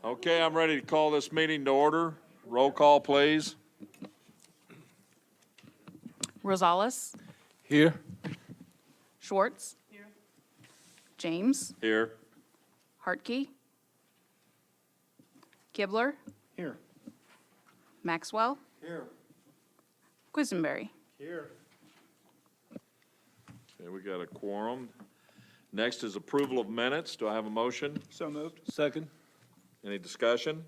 Okay, I'm ready to call this meeting to order. Roll call, please. Rosales, Here. Schwartz. James, Here. Hartke. Kibler, Here. Maxwell, Here. Quisenberry. Here. Okay, we got a quorum. Next is approval of minutes. Do I have a motion? So moved. Second. Any discussion?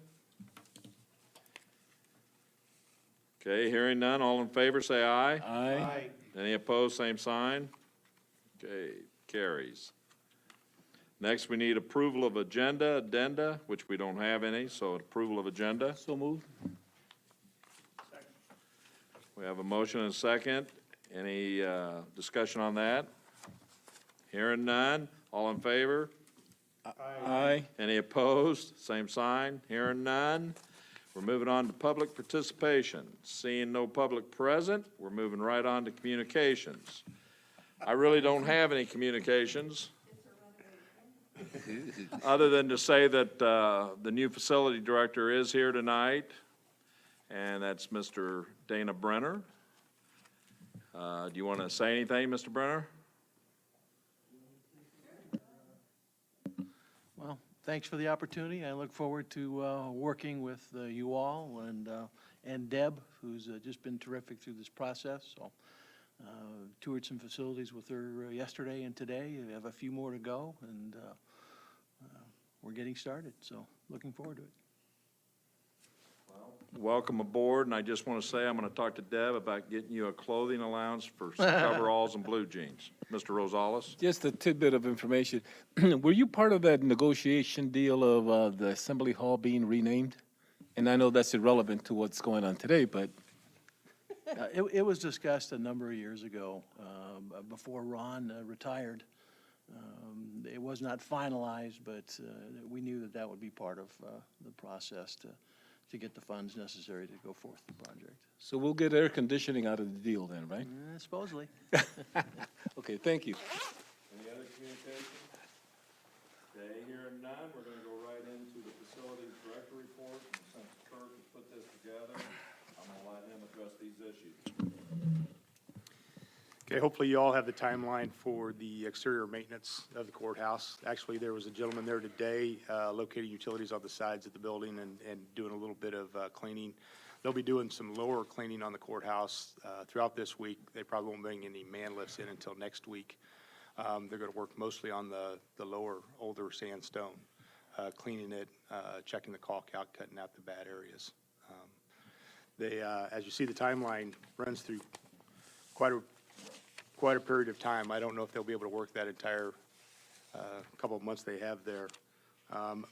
Okay, hearing none. All in favor, say aye. Aye. Any opposed, same sign. Okay, carries. Next, we need approval of addenda, which we don't have any, so approval of agenda. So moved. We have a motion and a second. Any discussion on that? Hearing none. All in favor? Aye. Any opposed? Same sign. Hearing none. We're moving on to public participation. Seeing no public present, we're moving right on to communications. I really don't have any communications, other than to say that the new facility director is here tonight, and that's Mr. Dana Brenner. Do you want to say anything, Mr. Brenner? Well, thanks for the opportunity. I look forward to working with you all and Deb, who's just been terrific through this process. So, toured some facilities with her yesterday and today. We have a few more to go, and we're getting started. So, looking forward to it. Welcome aboard, and I just want to say I'm going to talk to Deb about getting you a clothing allowance for some coveralls and blue jeans. Mr. Rosales? Just a tidbit of information. Were you part of that negotiation deal of the Assembly Hall being renamed? And I know that's irrelevant to what's going on today, but It was discussed a number of years ago, before Ron retired. It was not finalized, but we knew that that would be part of the process to get the funds necessary to go forth the project. so we'll get air conditioning out of the deal then, right? Supposedly. Okay, thank you. Any other communications? Okay, hearing none, we're going to go right into the facilities director report. And since Kurt has put this together, I'm going to let him address these issues. Okay, hopefully you all have the timeline for the exterior maintenance of the courthouse. Actually, there was a gentleman there today locating utilities on the sides of the building and doing a little bit of cleaning. They'll be doing some lower cleaning on the courthouse throughout this week. They probably won't bring any man lifts in until next week. They're going to work mostly on the lower, older sandstone, cleaning it, checking the caulk out, cutting out the bad areas. As you see, the timeline runs through quite a period of time. I don't know if they'll be able to work that entire couple of months they have there.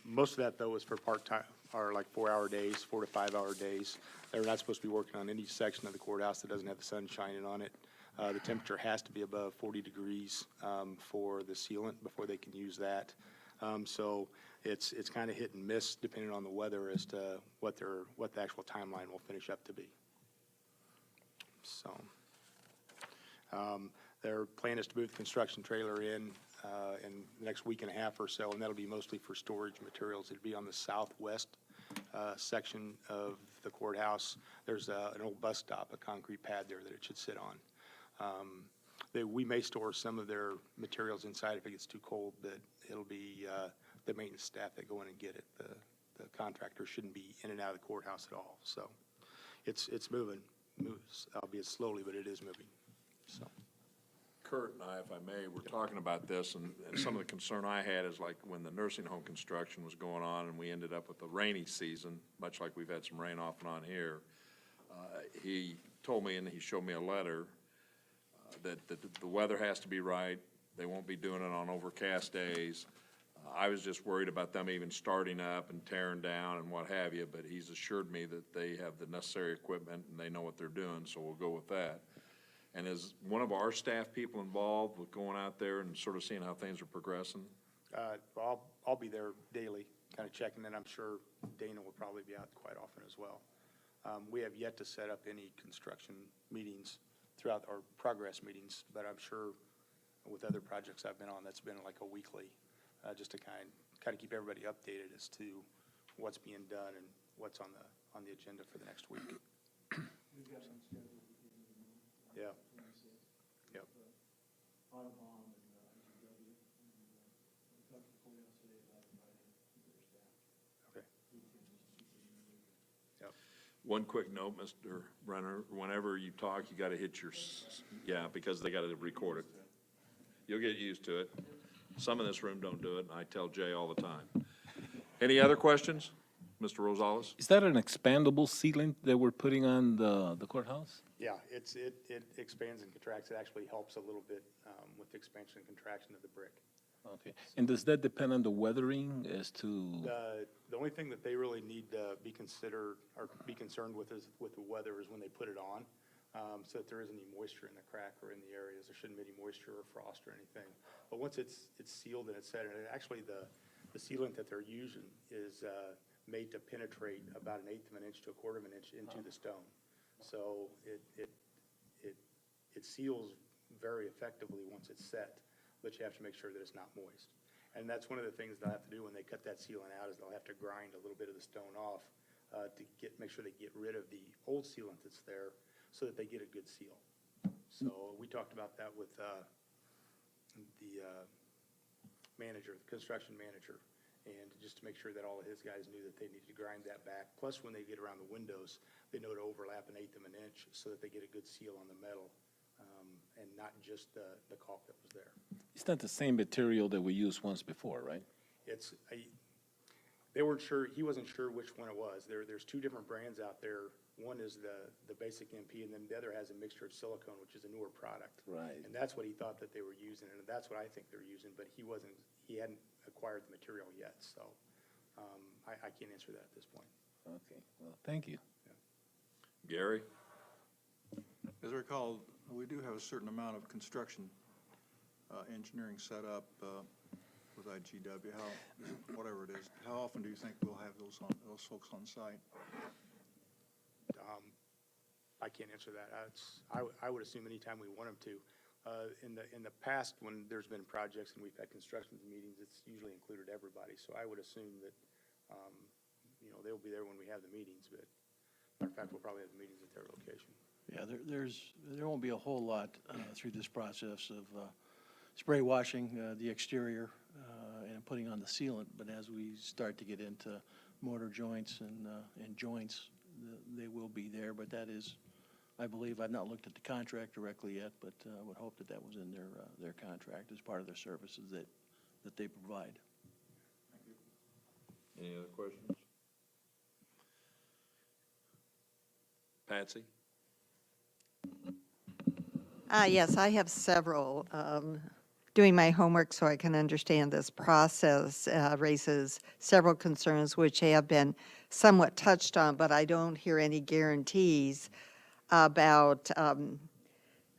Most of that, though, is for part-time, or like 4-hour days, 4 to 5-hour days. They're not supposed to be working on any section of the courthouse that doesn't have the sun shining on it. The temperature has to be above 40 degrees for the sealant before they can use that. So it's kind of hit and miss depending on the weather as to what the actual timeline will finish up to be. So. Their plan is to move the construction trailer in the next week and a half or so, and that'll be mostly for storage materials. It'll be on the southwest section of the courthouse. There's an old bus stop, a concrete pad there that it should sit on. We may store some of their materials inside if it gets too cold, but it'll be the maintenance staff that go in and get it. The contractor shouldn't be in and out of the courthouse at all. So it's moving, moves, albeit slowly, but it is moving. So. Kurt and I, if I may, were talking about this, and some of the concern I had is like when the nursing home construction was going on and we ended up with a rainy season, much like we've had some rain off and on here. He told me, and he showed me a letter, that the weather has to be right. They won't be doing it on overcast days. I was just worried about them even starting up and tearing down and what have you, but he's assured me that they have the necessary equipment and they know what they're doing, so we'll go with that. And is one of our staff people involved with going out there and sort of seeing how things are progressing? I'll be there daily, kind of checking, and I'm sure Dana will probably be out quite often as well. We have yet to set up any construction meetings throughout our progress meetings, but I'm sure with other projects I've been on, that's been like a weekly, just to kind of keep everybody updated as to what's being done and what's on the agenda for the next week. Yeah. Yep. Okay. Yep. One quick note, Mr. Brenner, whenever you talk, you gotta hit your, yeah, because they gotta record it. You'll get used to it. Some in this room don't do it, and I tell Jay all the time. Any other questions? Mr. Rosales? Is that an expandable sealant that we're putting on the courthouse? Yeah, it expands and contracts. It actually helps a little bit with the expansion and contraction of the brick. Okay. And does that depend on the weathering as to? The only thing that they really need to be considered or be concerned with is with the weather is when they put it on, so that there isn't any moisture in the crack or in the areas. There shouldn't be any moisture or frost or anything. But once it's sealed and it's set, and actually the sealant that they're using is made to penetrate about 1/8 of an inch to 1/4 of an inch into the stone. So it seals very effectively once it's set, but you have to make sure that it's not moist. And that's one of the things they'll have to do when they cut that sealant out, is they'll have to grind a little bit of the stone off to make sure they get rid of the old sealant that's there so that they get a good seal. So we talked about that with the manager, the construction manager, and just to make sure that all of his guys knew that they needed to grind that back. Plus, when they get around the windows, they know to overlap 1/8 of an inch so that they get a good seal on the metal, and not just the caulk that was there. It's not the same material that we used once before, right? They weren't sure, he wasn't sure which one it was. There's two different brands out there. One is the basic MP, and then the other has a mixture of silicone, which is a newer product. Right. And that's what he thought that they were using, and that's what I think they're using, but he hadn't acquired the material yet, so I can't answer that at this point. Okay, well, thank you. Gary? As I recall, we do have a certain amount of construction engineering set up with IGW. Whatever it is, how often do you think we'll have those folks on site? I can't answer that. I would assume anytime we want them to. In the past, when there's been projects and we've had construction meetings, it's usually included everybody. So I would assume that, they'll be there when we have the meetings, but matter of fact, we'll probably have the meetings at their location. Yeah, there won't be a whole lot through this process of spray washing the exterior and putting on the sealant, but as we start to get into mortar joints and joints, they will be there, but that is, I believe, I've not looked at the contract directly yet, but I would hope that that was in their contract as part of their services that they provide. Any other questions? Patsy? Yes, I have several. Doing my homework so I can understand this process raises several concerns which have been somewhat touched on, but I don't hear any guarantees about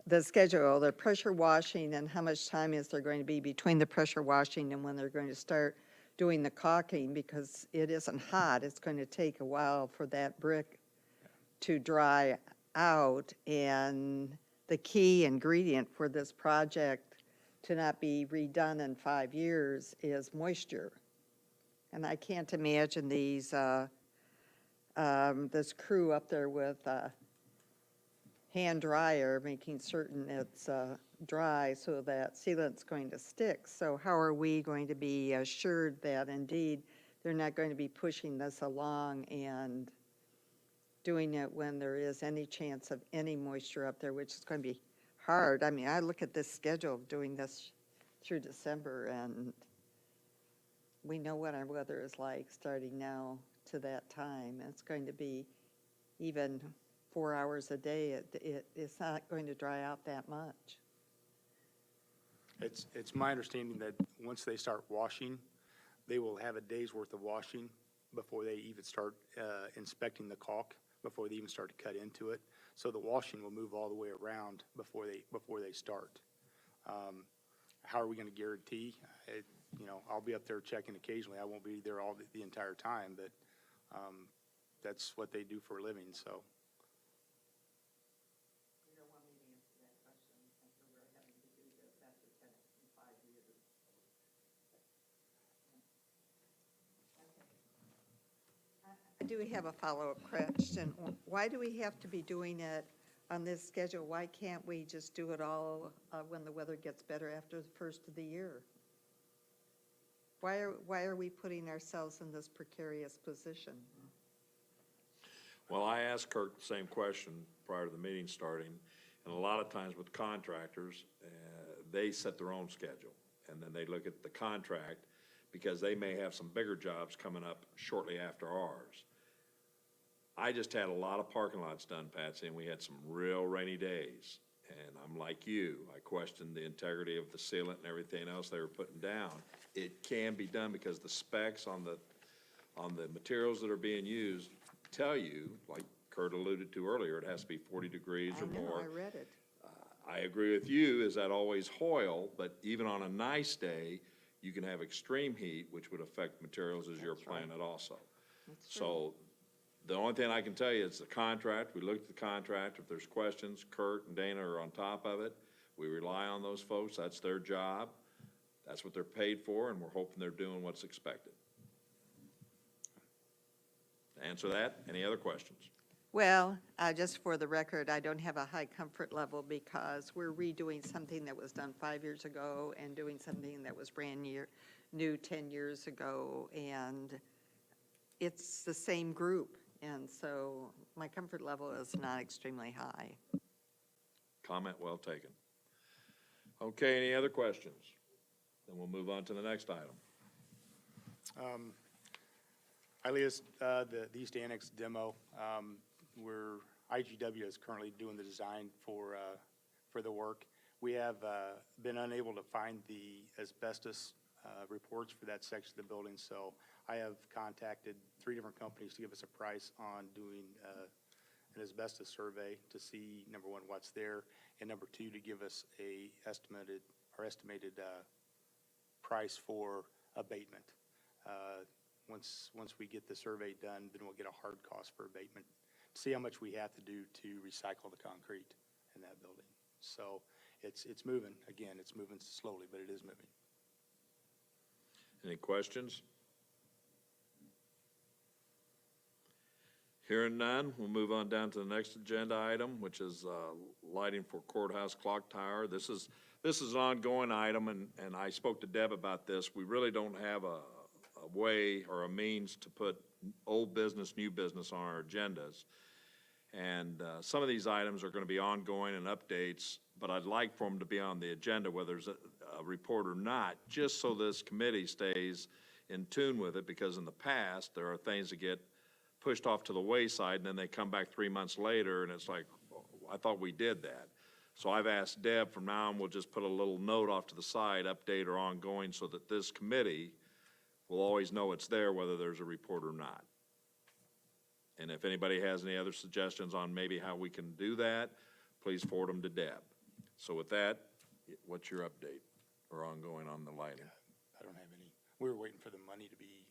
the schedule, the pressure washing, and how much time is there going to be between the pressure washing and when they're going to start doing the caulking, because it isn't hot. It's going to take a while for that brick to dry out, and the key ingredient for this project to not be redone in 5 years is moisture. And I can't imagine this crew up there with a hand dryer making certain it's dry so that sealant's going to stick. So how are we going to be assured that indeed they're not going to be pushing this along and doing it when there is any chance of any moisture up there, which is going to be hard. I mean, I look at this schedule of doing this through December, and we know what our weather is like starting now to that time. It's going to be even 4 hours a day. It's not going to dry out that much. It's my understanding that once they start washing, they will have a day's worth of washing before they even start inspecting the caulk, before they even start to cut into it. So the washing will move all the way around before they start. How are we going to guarantee? I'll be up there checking occasionally. I won't be there all the entire time, but that's what they do for a living, so. You don't want me to answer that question after we're having to do this after 5 years. I do have a follow-up question. Why do we have to be doing it on this schedule? Why can't we just do it all when the weather gets better after the first of the year? Why are we putting ourselves in this precarious position? Well, I asked Kirk the same question prior to the meeting starting, and a lot of times with contractors, they set their own schedule, and then they look at the contract, because they may have some bigger jobs coming up shortly after ours. I just had a lot of parking lots done, Patsy, and we had some real rainy days. And I'm like you, I questioned the integrity of the sealant and everything else they were putting down. It can be done because the specs on the materials that are being used tell you, like Kurt alluded to earlier, it has to be 40 degrees or I know, more. I read it. I agree with you, is that always Hoyle, but even on a nice day, you can have extreme heat, which would affect materials as your planet also. So the only thing I can tell you is the contract. We looked at the contract. If there's questions, Kurt and Dana are on top of it. We rely on those folks. That's their job. That's what they're paid for, and we're hoping they're doing what's expected. To answer that, any other questions? Well, just for the record, I don't have a high comfort level because we're redoing something that was done 5 years ago and doing something that was brand new 10 years ago, and it's the same group, and so my comfort level is not extremely high. Comment well taken. Okay, any other questions? Then we'll move on to the next item. ILEA's, the East Annex demo, IGW is currently doing the design for the work. We have been unable to find the asbestos reports for that section of the building, so I have contacted 3 different companies to give us a price on doing an asbestos survey to see, number one, what's there, and number two, to give us a estimated price for abatement. Once we get the survey done, then we'll get a hard cost for abatement, see how much we have to do to recycle the concrete in that building. So it's moving. Again, it's moving slowly, but it is moving. Any questions? Hearing none, we'll move on down to the next agenda item, which is lighting for courthouse clock tower. This is an ongoing item, and I spoke to Deb about this. We really don't have a way or a means to put old business, new business on our agendas. And some of these items are going to be ongoing and updates, but I'd like for them to be on the agenda, whether there's a report or not, just so this committee stays in tune with it, because in the past, there are things that get pushed off to the wayside, and then they come back 3 months later, and it's like, oh, I thought we did that. So I've asked Deb, from now on, we'll just put a little note off to the side, update or ongoing, so that this committee will always know it's there, whether there's a report or not. And if anybody has any other suggestions on maybe how we can do that, please forward them to Deb. So with that, what's your update or ongoing on the lighting? I don't have any. We were waiting for the money to be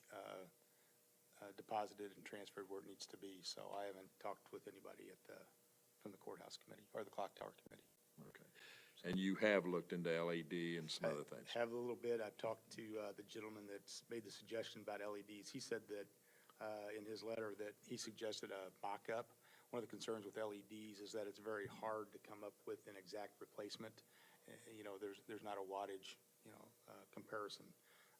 deposited and transferred where it needs to be, so I haven't talked with anybody from the courthouse committee or the clock tower committee. Okay. And you have looked into LED and some other things? I have a little bit. I've talked to the gentleman that's made the suggestion about LEDs. He said that in his letter that he suggested a mock-up. One of the concerns with LEDs is that it's very hard to come up with an exact replacement. There's not a wattage, comparison.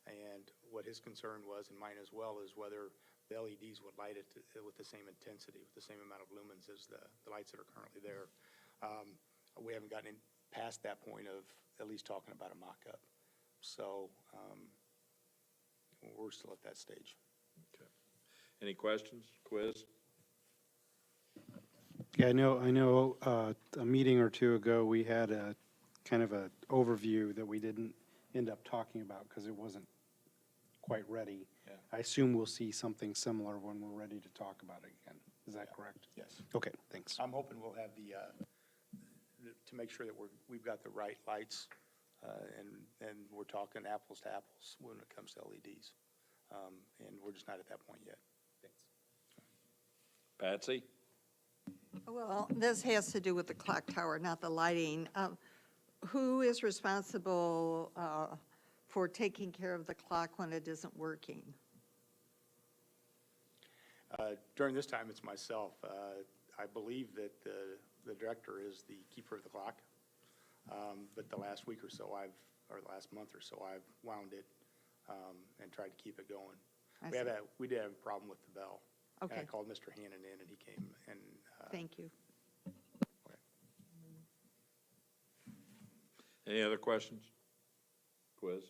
And what his concern was, and mine as well, is whether the LEDs would light it with the same intensity, with the same amount of lumens as the lights that are currently there. We haven't gotten past that point of at least talking about a mock-up. So we're still at that stage. Okay. Any questions? Quiz? Yeah, I know, a meeting or two ago, we had a kind of a overview that we didn't end up talking about because it wasn't quite ready. Yeah. I assume we'll see something similar when we're ready to talk about it again. Is that correct? Yes. Okay, thanks. I'm hoping we'll have to make sure that we've got the right lights, and we're talking apples to apples when it comes to LEDs. And we're just not at that point yet. Thanks. Patsy? Well, this has to do with the clock tower, not the lighting. Who is responsible for taking care of the clock when it isn't working? During this time, it's myself. I believe that the director is the keeper of the clock. But the last week or so, or the last month or so, I've wound it and tried to keep it going. I We see. did have a problem with the bell. And I Okay. called Mr. Hannon in, and he came and. Thank you. Any other questions? Quiz?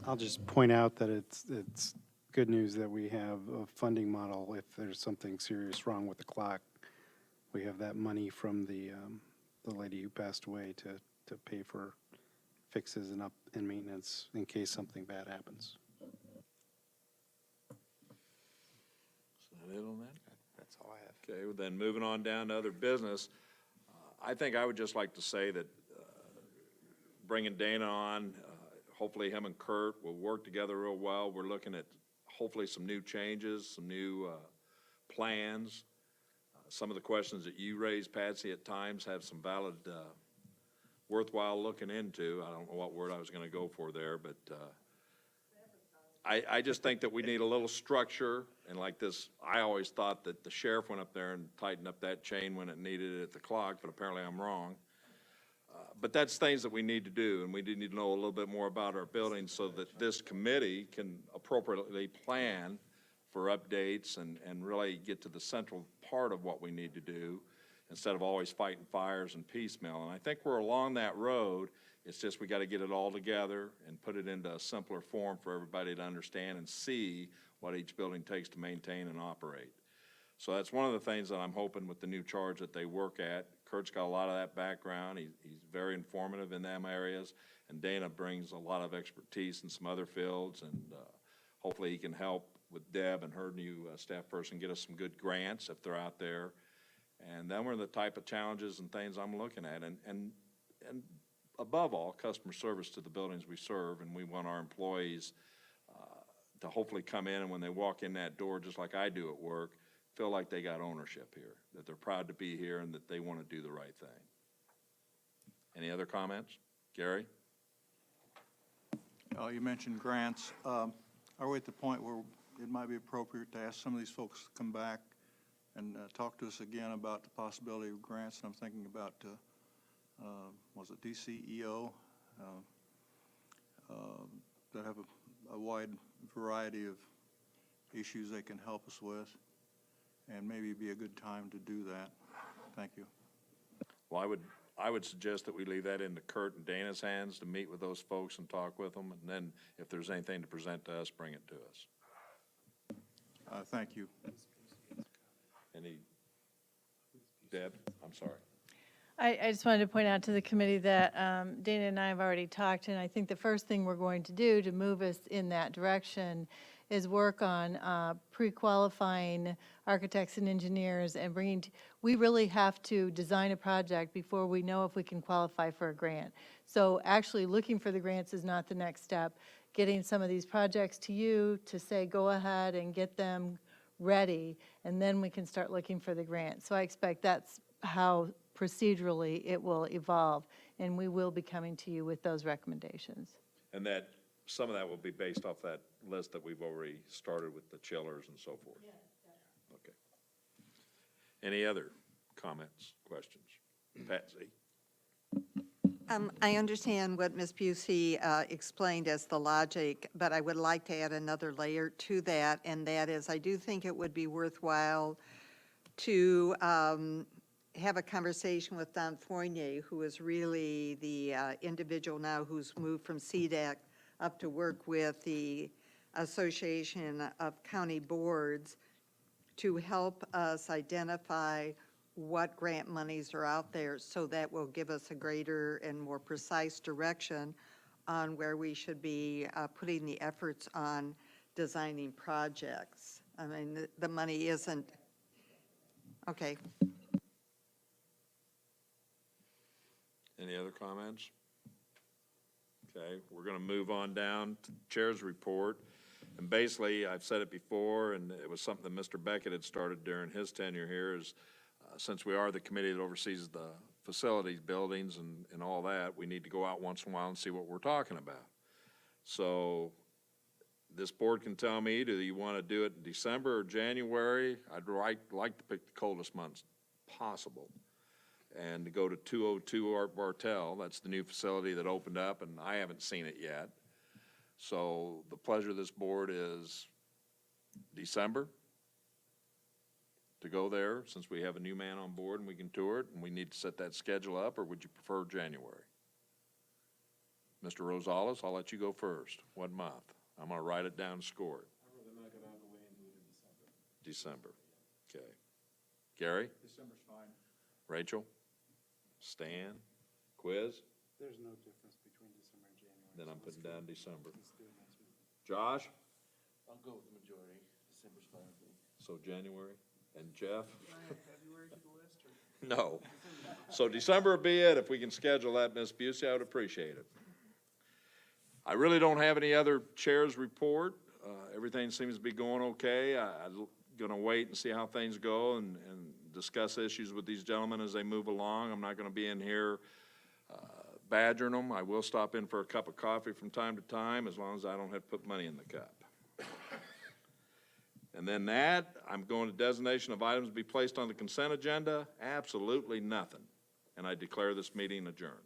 I'll just point out that it's good news that we have a funding model if there's something serious wrong with the clock. We have that money from the lady who passed away to pay for fixes and maintenance in case something bad happens. Is that it on that? That's all I have. Okay, well then, moving on down to other business, I think I would just like to say that bringing Dana on, hopefully him and Kurt will work together real well. We're looking at hopefully some new changes, some new plans. Some of the questions that you raised, Patsy, at times have some valid, worthwhile looking into. I don't know what word I was going to go for there, but I just think that we need a little structure, and like this, I always thought that the sheriff went up there and tightened up that chain when it needed it at the clock, but apparently I'm wrong. But that's things that we need to do, and we do need to know a little bit more about our buildings so that this committee can appropriately plan for updates and really get to the central part of what we need to do instead of always fighting fires and piecemeal. And I think we're along that road. It's just we got to get it all together and put it into a simpler form for everybody to understand and see what each building takes to maintain and operate. So that's one of the things that I'm hoping with the new charge that they work at. Kurt's got a lot of that background. He's very informative in them areas, and Dana brings a lot of expertise in some other fields, and hopefully he can help with Deb and her new staff person get us some good grants if they're out there. And then we're the type of challenges and things I'm looking at, and above all, customer service to the buildings we serve, and we want our employees to hopefully come in, and when they walk in that door, just like I do at work, feel like they got ownership here, that they're proud to be here, and that they want to do the right thing. Any other comments? Gary? You mentioned grants. Are we at the point where it might be appropriate to ask some of these folks to come back and talk to us again about the possibility of grants? And I'm thinking about, was it DCEO, that have a wide variety of issues they can help us with, and maybe be a good time to do that. Thank you. Well, I would suggest that we leave that into Kurt and Dana's hands to meet with those folks and talk with them, and then if there's anything to present to us, bring it to us. Thank you. Any, Deb, I'm sorry. I just wanted to point out to the committee that Dana and I have already talked, and I think the first thing we're going to do to move us in that direction is work on pre-qualifying architects and engineers and we really have to design a project before we know if we can qualify for a grant. So actually looking for the grants is not the next step. Getting some of these projects to you to say, go ahead and get them ready, and then we can start looking for the grant. So I expect that's how procedurally it will evolve, and we will be coming to you with those recommendations. And that, some of that will be based off that list that we've already started with the chillers and so forth? Yes. Okay. Any other comments, questions? Patsy? I understand what Ms. Busey explained as the logic, but I would like to add another layer to that, and that is I do think it would be worthwhile to have a conversation with Don Fournier, who is really the individual now who's moved from CDAC up to work with the Association of County Boards, to help us identify what grant monies are out there, so that will give us a greater and more precise direction on where we should be putting the efforts on designing projects. I mean, the money isn't, okay. Any other comments? Okay, we're going to move on down to the chair's report. And basically, I've said it before, and it was something that Mr. Beckett had started during his tenure here, is since we are the committee that oversees the facilities, buildings, and all that, we need to go out once in a while and see what we're talking about. So this board can tell me, do you want to do it in December or January? I'd like to pick the coldest months possible. And to go to 202 Art Bartel, that's the new facility that opened up, and I haven't seen it yet. So the pleasure of this board is December to go there, since we have a new man on board and we can tour it, and we need to set that schedule up, or would you prefer January? Mr. Rosales, I'll let you go first. What month? I'm gonna write it down and score it. I'd rather not get out of the way and do it in December. December. Okay. Gary? December's fine. Rachel? Stan? Quiz? There's no difference between December and January. Then I'm putting down December. Let's do it next week. Josh? I'll go with the majority. December's fine with me. So January. And Jeff? No. So December would be it. If we can schedule that, Ms. Busey, I would appreciate it. I really don't have any other chairs report. Everything seems to be going okay. I'm gonna wait and see how things go and discuss issues with these gentlemen as they move along. I'm not gonna be in here badgering them. I will stop in for a cup of coffee from time to time, as long as I don't have to put money in the cup. And then that, I'm going to designation of items to be placed on the consent agenda, absolutely nothing. And I declare this meeting adjourned.